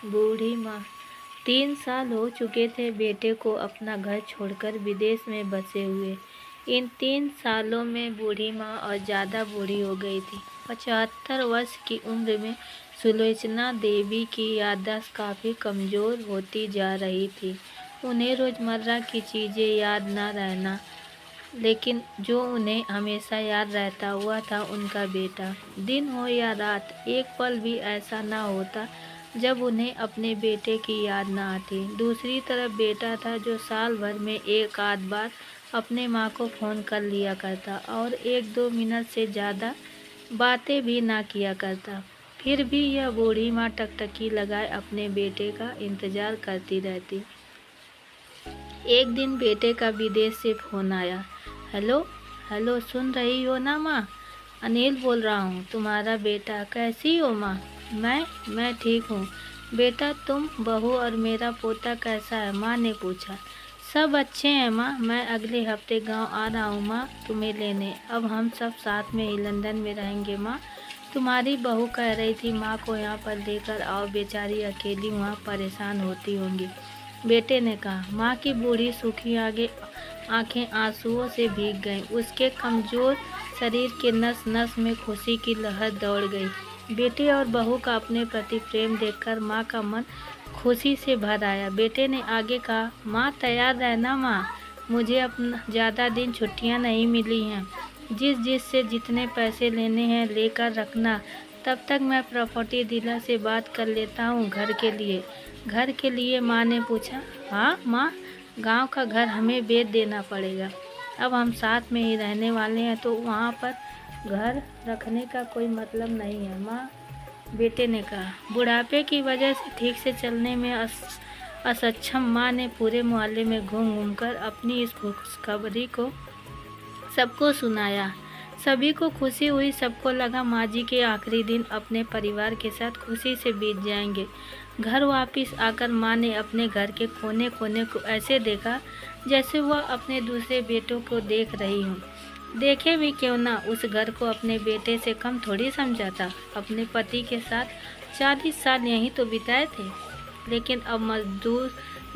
बूढ़ी माँ। 3 साल हो चुके थे बेटे को अपना घर छोड़कर विदेश में बसे हुए। इन 3 सालों में बूढ़ी माँ और ज़्यादा बूढ़ी हो गई थी। 75 वर्ष की उम्र में सुलोचना देवी की याददाश्त काफ़ी कमज़ोर होती जा रही थी। उन्हें रोज़मर्रा की चीज़ें याद न रहना, लेकिन जो उन्हें हमेशा याद रहता हुआ था उनका बेटा। दिन हो या रात, एक पल भी ऐसा ना होता जब उन्हें अपने बेटे की याद ना आती। दूसरी तरफ बेटा था जो साल भर में एक आध बार अपने माँ को फ़ोन कर लिया करता और 1-2 मिनट से ज़्यादा बातें भी ना किया करता। फिर भी यह बूढ़ी माँ टकटकी लगाए अपने बेटे का इंतज़ार करती रहती। एक दिन बेटे का विदेश से फ़ोन आया। हेलो हेलो, सुन रही हो ना माँ? अनिल बोल रहा हूँ, तुम्हारा बेटा। कैसी हो माँ? मैं ठीक हूँ बेटा। तुम, बहू और मेरा पोता कैसा है? माँ ने पूछा। सब अच्छे हैं माँ। मैं अगले हफ्ते गांव आ रहा हूँ माँ तुम्हें लेने। अब हम सब साथ में ही लंदन में रहेंगे माँ। तुम्हारी बहू कह रही थी माँ को यहाँ पर लेकर आओ, बेचारी अकेली वहाँ परेशान होती होंगी। बेटे ने कहा। माँ की बूढ़ी सूखी आंखें आंसुओं से भीग गईं। उसके कमज़ोर शरीर के नस नस में खुशी की लहर दौड़ गई। बेटे और बहू का अपने प्रति प्रेम देखकर माँ का मन खुशी से भर आया। बेटे ने आगे कहा, माँ तैयार रहना माँ, मुझे अपना ज़्यादा दिन छुट्टियाँ नहीं मिली हैं। जिस से जितने पैसे लेने हैं लेकर रखना। तब तक मैं प्रॉपर्टी डीलर से बात कर लेता हूँ घर के लिए। घर के लिए? माँ ने पूछा। हाँ माँ, गांव का घर हमें बेच देना पड़ेगा। अब हम साथ में ही रहने वाले हैं तो वहाँ पर घर रखने का कोई मतलब नहीं है माँ, बेटे ने कहा। बुढ़ापे की वजह से ठीक से चलने में असक्षम माँ ने पूरे मोहल्ले में घूम घूम कर अपनी इस खुशखबरी को सबको सुनाया। सभी को खुशी हुई। सबको लगा माँ जी के आखिरी दिन अपने परिवार के साथ खुशी से बीत जाएंगे। घर वापस आकर माँ ने अपने घर के कोने कोने को ऐसे देखा जैसे वह अपने दूसरे बेटों को देख रही हूँ। देखे भी क्यों ना, उस घर को अपने बेटे से कम थोड़ी समझा था। अपने पति के साथ 40 साल यहीं तो बिताए थे, लेकिन अब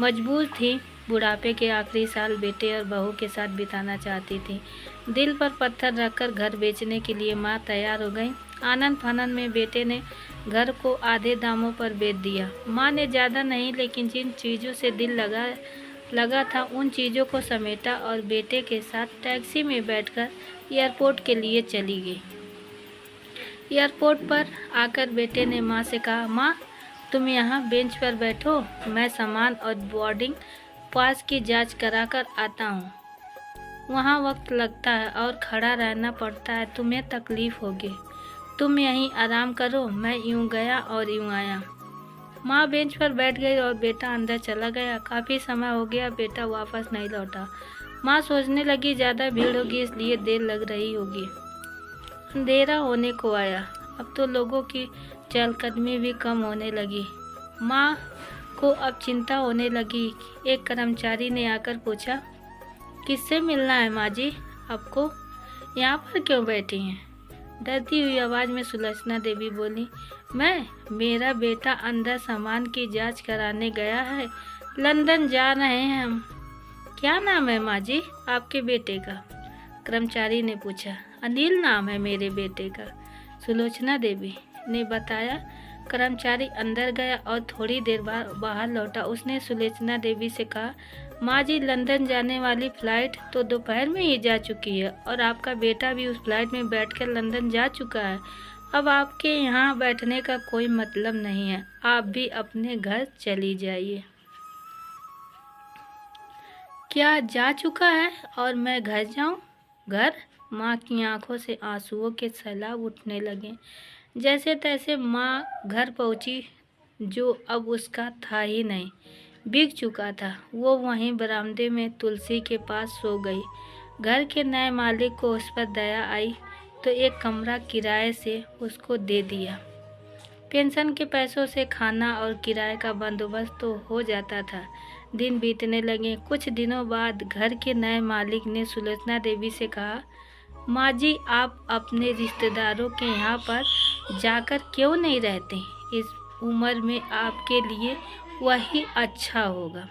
मजबूर थी। बुढ़ापे के आखिरी साल बेटे और बहू के साथ बिताना चाहती थी। दिल पर पत्थर रखकर घर बेचने के लिए माँ तैयार हो गई। आनन फानन में बेटे ने घर को आधे दामों पर बेच दिया। माँ ने ज़्यादा नहीं, लेकिन जिन चीज़ों से दिल लगा था उन चीज़ों को समेटा और बेटे के साथ टैक्सी में बैठकर एयरपोर्ट के लिए चली गई। एयरपोर्ट पर आकर बेटे ने माँ से कहा, माँ तुम यहाँ बेंच पर बैठो, मैं सामान और बोर्डिंग पास की जांच कराकर आता हूँ। वहाँ वक्त लगता है और खड़ा रहना पड़ता है, तुम्हें तकलीफ़ होगी। तुम यहीं आराम करो। मैं यूँ गया और यूँ आया। माँ बेंच पर बैठ गई और बेटा अंदर चला गया। काफ़ी समय हो गया, बेटा वापस नहीं लौटा। माँ सोचने लगी ज़्यादा भीड़ होगी इसलिए देर लग रही होगी। अंधेरा होने को आया। अब तो लोगों की चहलकदमी भी कम होने लगी। माँ को अब चिंता होने लगी। एक कर्मचारी ने आकर पूछा, किससे मिलना है माँ जी आपको? यहाँ पर क्यों बैठी हैं? डरती हुई आवाज़ में सुलोचना देवी बोली, मेरा बेटा अंदर सामान की जांच कराने गया है। लंदन जा रहे हैं हम। क्या नाम है माँ जी आपके बेटे का? कर्मचारी ने पूछा। अनिल नाम है मेरे बेटे का, सुलोचना देवी ने बताया। कर्मचारी अंदर गया और थोड़ी देर बाद बाहर लौटा। उसने सुलोचना देवी से कहा, माँ जी लंदन जाने वाली फ़्लाइट तो दोपहर में ही जा चुकी है और आपका बेटा भी उस फ्लाइट में बैठकर लंदन जा चुका है। अब आपके यहाँ बैठने का कोई मतलब नहीं है। आप भी अपने घर चली जाइए। क्या जा चुका है और मैं घर जाऊँ? घर? माँ की आंखों से आंसुओं के सैलाब उठने लगे। जैसे तैसे माँ घर पहुँची, जो अब उसका था ही नहीं, बिक चुका था। वो वहीं बरामदे में तुलसी के पास सो गई। घर के नए मालिक को उस पर दया आई तो एक कमरा किराए से उसको दे दिया। पेंशन के पैसों से खाना और किराए का बंदोबस्त तो हो जाता था। दिन बीतने लगे। कुछ दिनों बाद घर के नए मालिक ने सुलोचना देवी से कहा, माँ जी आप अपने रिश्तेदारों के यहाँ पर जाकर क्यों नहीं रहते? इस उम्र में आपके लिए वही अच्छा होगा।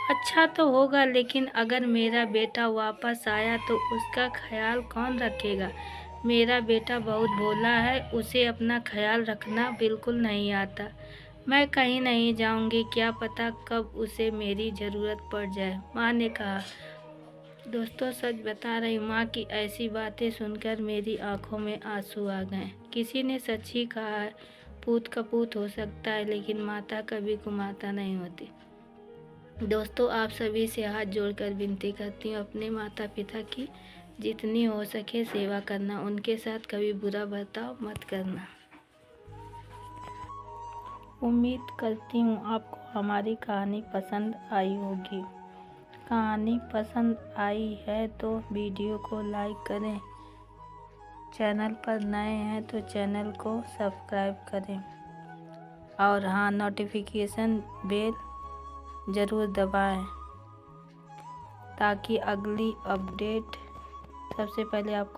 अच्छा तो होगा, लेकिन अगर मेरा बेटा वापस आया तो उसका ख्याल कौन रखेगा? मेरा बेटा बहुत भोला है, उसे अपना ख्याल रखना बिल्कुल नहीं आता। मैं कहीं नहीं जाऊंगी, क्या पता कब उसे मेरी ज़रूरत पड़ जाए, माँ ने कहा। दोस्तों, सच बता रही हूँ, माँ की ऐसी बातें सुनकर मेरी आंखों में आंसू आ गए। किसी ने सच ही कहा है, पूत कपूत हो सकता है, लेकिन माता कभी कुमाता नहीं होती। दोस्तों, आप सभी से हाथ जोड़कर विनती करती हूँ, अपने माता पिता की जितनी हो सके सेवा करना, उनके साथ कभी बुरा बर्ताव मत करना। उम्मीद करती हूँ आपको हमारी कहानी पसंद आई होगी। कहानी पसंद आई है तो वीडियो को लाइक करें, चैनल पर नए हैं तो चैनल को सब्सक्राइब करें, और हाँ, नोटिफिकेशन बेल ज़रूर दबाएं ताकि अगली अपडेट सबसे पहले आपको